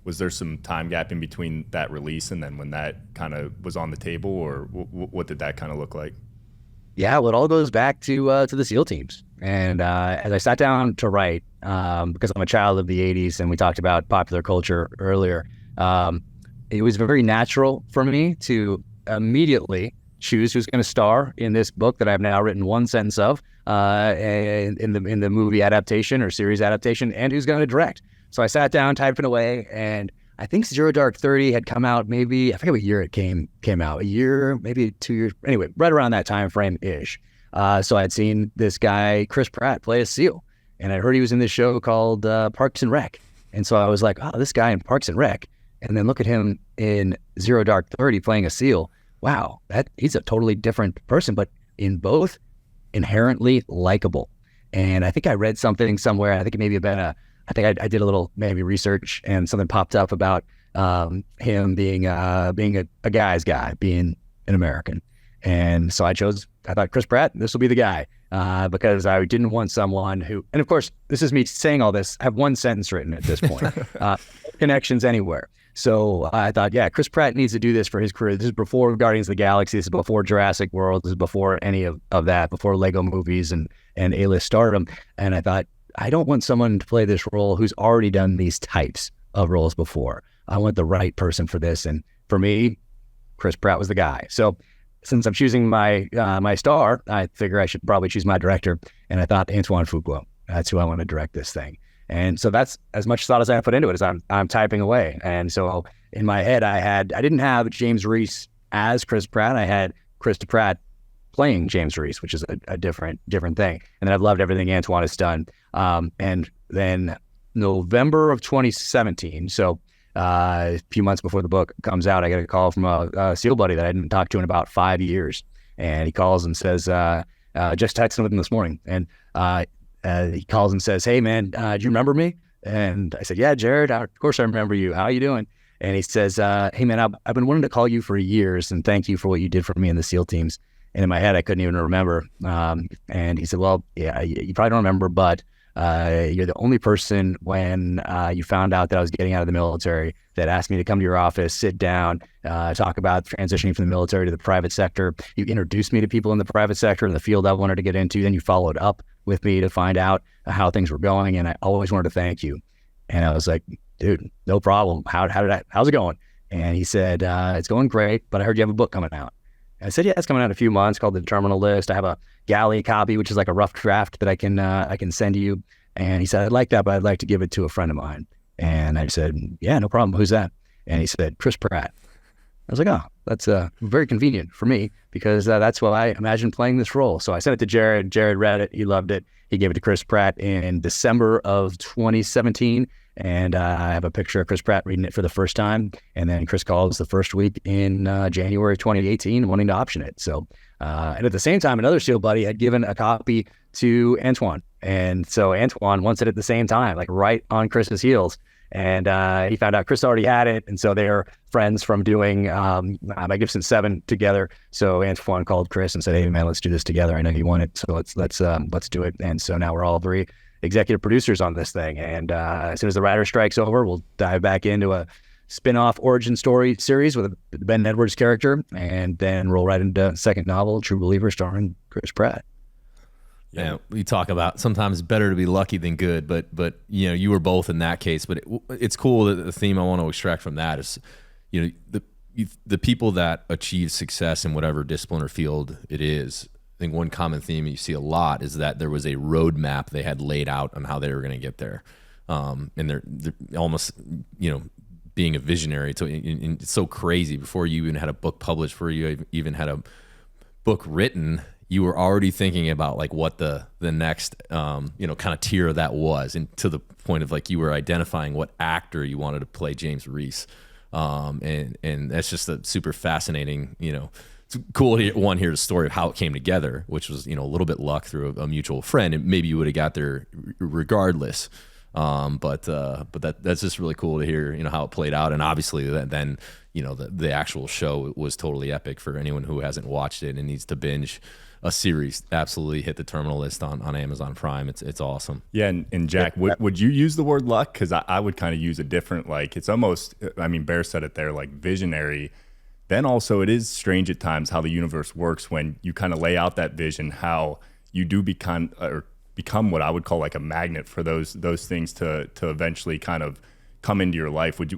Was there some time gap in between that release and then when that kind of was on the table, or what did that kind of look like? Yeah, well, it all goes back to the SEAL teams. And as I sat down to write, because I'm a child of the '80s, and we talked about popular culture earlier, it was very natural for me to immediately choose who's going to star in this book that I've now written one sentence of, in the movie adaptation or series adaptation, and who's going to direct. So I sat down, typing away, and I think Zero Dark 30 had come out, maybe, I forget what year it came out, a year, maybe 2 years, anyway, right around that time frame ish. So I'd seen this guy, Chris Pratt, play a SEAL, and I heard he was in this show called Parks and Rec. And so I was like, oh, this guy in Parks and Rec, and then look at him in Zero Dark 30 playing a SEAL. Wow, he's a totally different person, but in both, inherently likable. And I think I read something somewhere, I think it maybe been I think I did a little maybe research, and something popped up about him being a guy's guy, being an American. And so I thought Chris Pratt, this will be the guy, because I didn't want someone who, and of course, this is me saying all this, I have one sentence written at this point, connections anywhere. So I thought, yeah, Chris Pratt needs to do this for his career. This is before Guardians of the Galaxy. This is before Jurassic World. This is before any of that, before Lego movies and A-list stardom. And I thought, I don't want someone to play this role who's already done these types of roles before. I want the right person for this. And for me, Chris Pratt was the guy. So since I'm choosing my star, I figure I should probably choose my director. And I thought Antoine Fuqua, that's who I want to direct this thing. And so that's as much thought as I put into it as I'm typing away. And so in my head, I didn't have James Reese as Chris Pratt. I had Chris Pratt playing James Reese, which is a different thing. And then I've loved everything Antoine has done. And then November of 2017, so a few months before the book comes out, I get a call from a SEAL buddy that I hadn't talked to in about 5 years. And he calls and says, just texting with him this morning. And he calls and says, hey, man, do you remember me? And I said, yeah, Jared, of course I remember you. How are you doing? And he says, hey, man, I've been wanting to call you for years and thank you for what you did for me in the SEAL teams. And in my head, I couldn't even remember. And he said, well, yeah, you probably don't remember, but you're the only person when you found out that I was getting out of the military that asked me to come to your office, sit down, talk about transitioning from the military to the private sector. You introduced me to people in the private sector in the field I wanted to get into. Then you followed up with me to find out how things were going. And I always wanted to thank you. And I was like, dude, no problem. How's it going? And he said, it's going great, but I heard you have a book coming out. I said, yeah, it's coming out in a few months, called The Terminal List. I have a galley copy, which is like a rough draft that I can send to you. And he said, I'd like that, but I'd like to give it to a friend of mine. And I said, yeah, no problem. Who's that? And he said, Chris Pratt. I was like, oh, that's very convenient for me because that's what I imagined playing this role. So I sent it to Jared. Jared read it. He loved it. He gave it to Chris Pratt in December of 2017. And I have a picture of Chris Pratt reading it for the first time. And then Chris calls the first week in January 2018 wanting to option it. So, and at the same time, another SEAL buddy had given a copy to Antoine. And so Antoine wants it at the same time, like right on Chris's heels. And he found out Chris already had it. And so they're friends from doing Magnificent Seven together. So Antoine called Chris and said, hey, man, let's do this together. I know you want it. So let's do it. And so now we're all three executive producers on this thing. And as soon as the writer strike's over, we'll dive back into a spin-off origin story series with a Ben Edwards character, and then roll right into second novel, True Believer, starring Chris Pratt. Yeah, we talk about sometimes better to be lucky than good, but you know, you were both in that case. But it's cool that the theme I want to extract from that is, you know, the people that achieve success in whatever discipline or field it is. I think one common theme you see a lot is that there was a roadmap they had laid out on how they were going to get there, and they're almost, you know, being a visionary. So it's so crazy. Before you even had a book published, before you even had a book written, you were already thinking about like what the next you know, kind of tier of that was, and to the point of like you were identifying what actor you wanted to play James Reese, and that's just a super fascinating, you know. Cool to hear the story of how it came together, which was, you know, a little bit luck through a mutual friend, and maybe you would have got there regardless. But that's just really cool to hear, how it played out. And obviously then, the actual show was totally epic for anyone who hasn't watched it and needs to binge a series. Absolutely hit the terminal list on Amazon Prime. It's awesome. Yeah, and Jack, would you use the word luck? Because I would kind of use a different, like, it's almost, I mean, Bear said it there, like visionary. Then also it is strange at times how the universe works when you kind of lay out that vision, how you do become what I would call like a magnet for those things to eventually kind of come into your life. Would you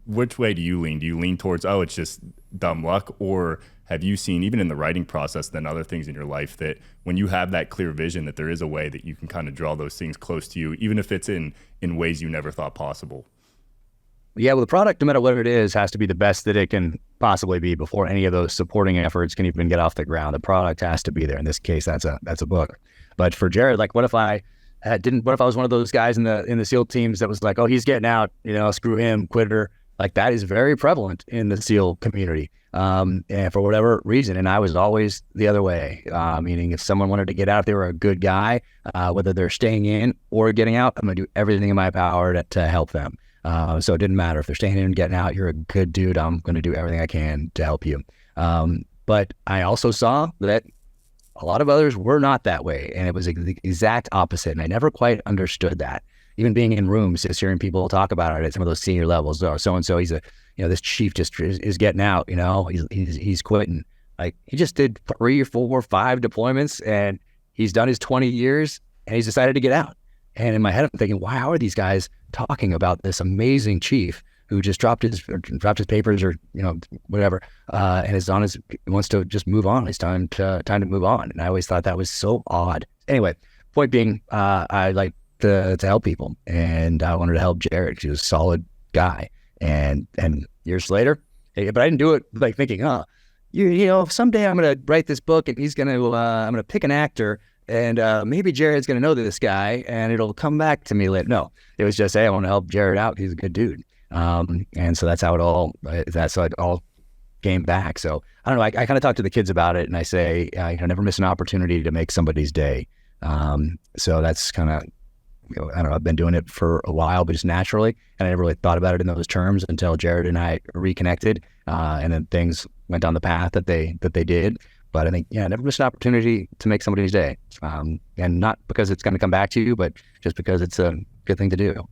which way do you lean? Do you lean towards, oh, it's just dumb luck, or have you seen, even in the writing process, then other things in your life, that when you have that clear vision, that there is a way that you can kind of draw those things close to you, even if it's in ways you never thought possible? Yeah, well, the product, no matter what it is, has to be the best that it can possibly be before any of those supporting efforts can even get off the ground. The product has to be there. In this case, that's a book. But for Jared, like, what if I was one of those guys in the SEAL teams that was like, oh, he's getting out, screw him, quitter. Like, that is very prevalent in the SEAL community, and for whatever reason. And I was always the other way, meaning if someone wanted to get out, if they were a good guy, whether they're staying in or getting out, I'm going to do everything in my power to help them. So it didn't matter if they're staying in and getting out. You're a good dude. I'm going to do everything I can to help you. But I also saw that a lot of others were not that way, and it was the exact opposite. And I never quite understood that. Even being in rooms, just hearing people talk about it at some of those senior levels. Oh, so and so, he's this chief just is getting out. He's quitting. Like, he just did 3 or 4 or 5 deployments, and he's done his 20 years, and he's decided to get out. And in my head, I'm thinking, wow, how are these guys talking about this amazing chief who just dropped his papers or whatever, and wants to just move on. It's time to move on. And I always thought that was so odd. Anyway, point being, I like to help people, and I wanted to help Jared because he was a solid guy. And years later, but I didn't do it like thinking, someday I'm gonna write this book and I'm gonna pick an actor. And maybe Jared's going to know this guy, and it'll come back to me later. No, it was just, hey, I want to help Jared out. He's a good dude. And so that's how it all came back. So I don't know. I kind of talk to the kids about it, and I say, never miss an opportunity to make somebody's day. So that's kind of, I don't know, I've been doing it for a while, but just naturally. And I never really thought about it in those terms until Jared and I reconnected, and then things went down the path that they did. But I think, never miss an opportunity to make somebody's day. And not because it's going to come back to you, but just because it's a good thing to do.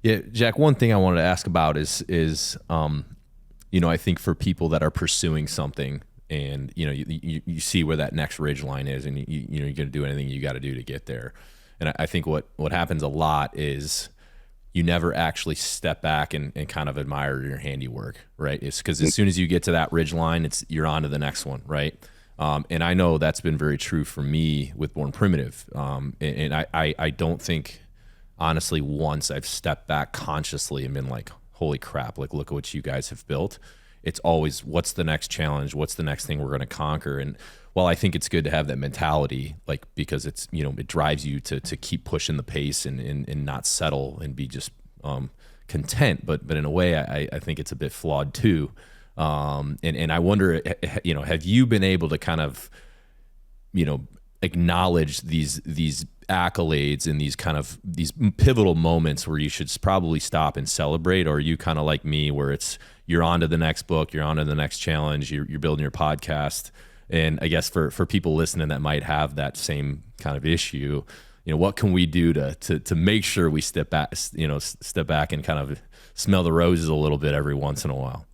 Yeah, Jack, one thing I wanted to ask about is I think for people that are pursuing something and, you see where that next ridge line is, and you're going to do anything you got to do to get there. And I think what happens a lot is you never actually step back and kind of admire your handiwork, right? It's because as soon as you get to that ridge line, you're on to the next one, right? And I know that's been very true for me with Born Primitive. And I don't think, honestly, once I've stepped back consciously and been like, holy crap, like, look at what you guys have built. It's always, what's the next challenge? What's the next thing we're going to conquer? And while I think it's good to have that mentality, like, because it's, it drives you to keep pushing the pace and not settle and be just content. But in a way, I think it's a bit flawed too. And I wonder, have you been able to kind of, acknowledge these accolades and these pivotal moments where you should probably stop and celebrate? Or are you kind of like me, where you're on to the next book, you're on to the next challenge, you're building your podcast? And I guess for people listening that might have that same kind of issue, what can we do to make sure we step back and kind of smell the roses a little bit every once in a while?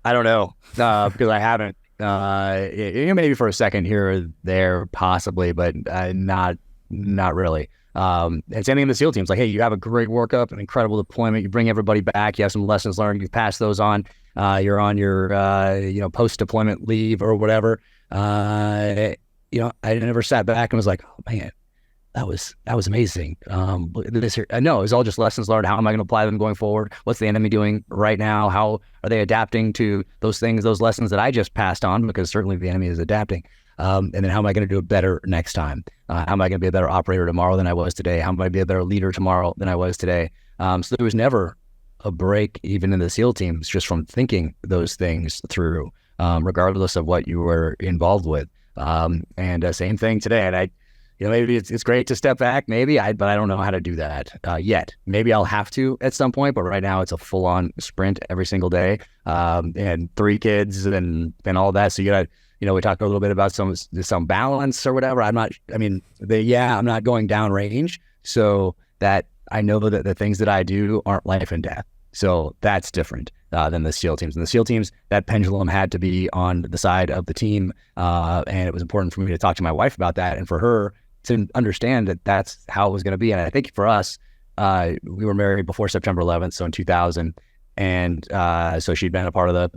I don't know, because I haven't. Maybe for a second here or there, possibly, but not really. And same thing in the SEAL teams. Like, hey, you have a great workup, an incredible deployment. You bring everybody back. You have some lessons learned. You pass those on. You're on your post-deployment leave or whatever. I never sat back and was like, oh man, that was amazing. No, it was all just lessons learned. How am I going to apply them going forward? What's the enemy doing right now? How are they adapting to those things, those lessons that I just passed on? Because certainly the enemy is adapting. And then how am I going to do it better next time? How am I going to be a better operator tomorrow than I was today? How am I going to be a better leader tomorrow than I was today? So there was never a break, even in the SEAL teams, just from thinking those things through, regardless of what you were involved with. And same thing today. And maybe it's great to step back, but I don't know how to do that yet. Maybe I'll have to at some point, but right now it's a full on sprint every single day, and 3 kids and all that. So you got, we talked a little bit about some balance or whatever. I'm not going down range, so that I know that the things that I do aren't life and death. So that's different than the SEAL teams. And the SEAL teams, that pendulum had to be on the side of the team, and it was important for me to talk to my wife about that, and for her to understand that that's how it was going to be. And I think for us, we were married before September 11th, so in 2000, and so she'd been a part of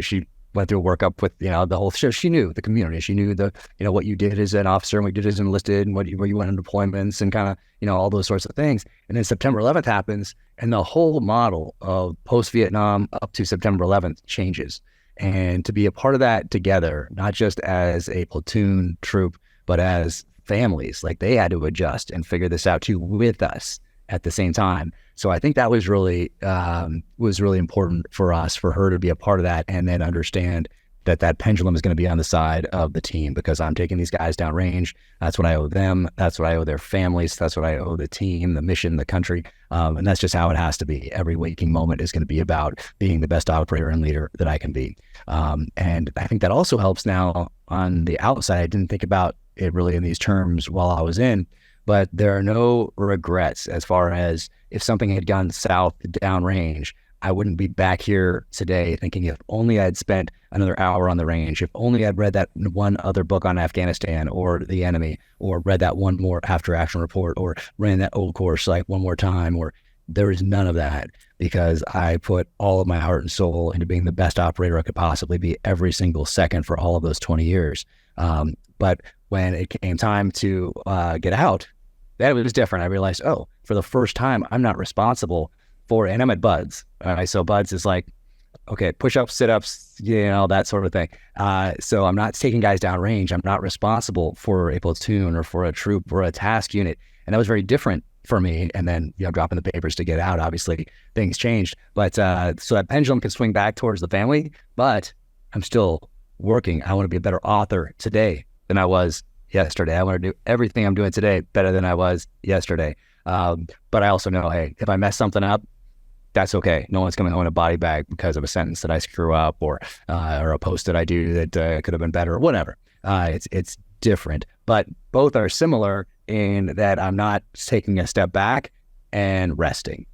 she went through a workup with, the whole show. She knew the community. She knew what you did as an officer and what you did as enlisted and where you went on deployments and kind of, all those sorts of things. And then September 11th happens, and the whole model of post-Vietnam up to September 11th changes. And to be a part of that together, not just as a platoon troop, but as families, like they had to adjust and figure this out too with us at the same time. So I think that was really important for us, for her to be a part of that, and then understand that pendulum is going to be on the side of the team, because I'm taking these guys down range. That's what I owe them. That's what I owe their families. That's what I owe the team, the mission, the country. And that's just how it has to be. Every waking moment is going to be about being the best operator and leader that I can be. And I think that also helps now on the outside. I didn't think about it really in these terms while I was in, but there are no regrets as far as if something had gone south downrange. I wouldn't be back here today thinking, if only I'd spent another hour on the range, if only I'd read that one other book on Afghanistan or the enemy, or read that one more after action report, or ran that old course like one more time, or there is none of that, because I put all of my heart and soul into being the best operator I could possibly be every single second for all of those 20 years. But when it came time to get out, that was different. I realized, for the first time, I'm not responsible for, and I'm at BUDS. So BUDS is like, okay, push-ups, sit-ups, that sort of thing. So I'm not taking guys down range. I'm not responsible for a platoon or for a troop or a task unit. And that was very different for me. And then, dropping the papers to get out, obviously things changed. But so that pendulum can swing back towards the family, but I'm still working. I want to be a better author today than I was yesterday. I want to do everything I'm doing today better than I was yesterday. But I also know, hey, if I mess something up, that's okay. No one's going to own a body bag because of a sentence that I screw up, or a post that I do that could have been better, or whatever. It's different, but both are similar in that I'm not taking a step back and resting.